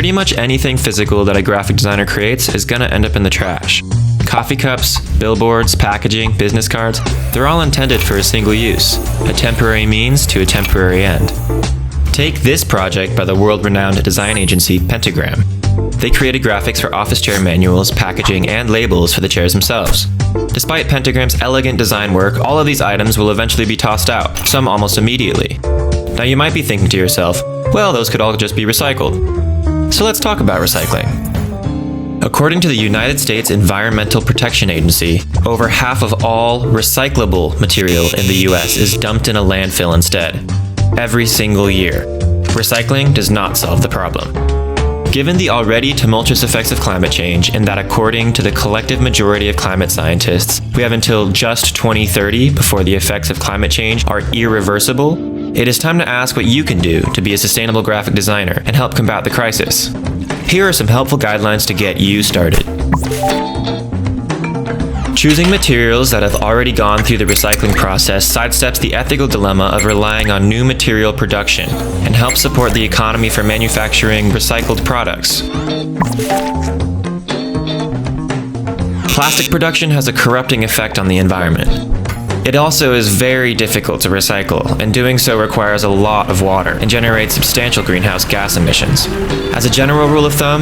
pretty much anything physical that a graphic designer creates is gonna end up in the trash. Coffee cups, billboards, packaging, business cards, they're all intended for a single use, a temporary means to a temporary end. Take this project by the world-renowned design agency Pentagram. They created graphics for office chair manuals, packaging, and labels for the chairs themselves. Despite Pentagram's elegant design work, all of these items will eventually be tossed out, some almost immediately. Now you might be thinking to yourself, well, those could all just be recycled. So let's talk about recycling. According to the United States Environmental Protection Agency, over half of all recyclable material in the US is dumped in a landfill instead, every single year. Recycling does not solve the problem. Given the already tumultuous effects of climate change, and that according to the collective majority of climate scientists, we have until just 2030 before the effects of climate change are irreversible, it is time to ask what you can do to be a sustainable graphic designer and help combat the crisis. Here are some helpful guidelines to get you started. Choosing materials that have already gone through the recycling process sidesteps the ethical dilemma of relying on new material production and helps support the economy for manufacturing recycled products. Plastic production has a corrupting effect on the environment. It also is very difficult to recycle, and doing so requires a lot of water and generates substantial greenhouse gas emissions. As a general rule of thumb,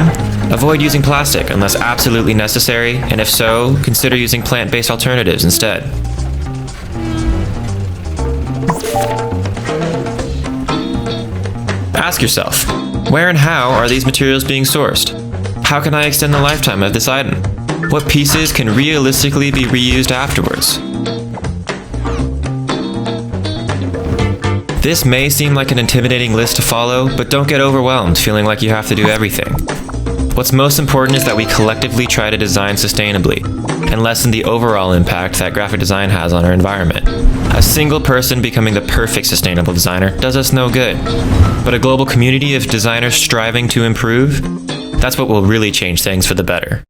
avoid using plastic unless absolutely necessary, and if so, consider using plant-based alternatives instead. Ask yourself, where and how are these materials being sourced? How can I extend the lifetime of this item? What pieces can realistically be reused afterwards? This may seem like an intimidating list to follow, but don't get overwhelmed feeling like you have to do everything. What's most important is that we collectively try to design sustainably and lessen the overall impact that graphic design has on our environment. A single person becoming the perfect sustainable designer does us no good, but a global community of designers striving to improve, that's what will really change things for the better.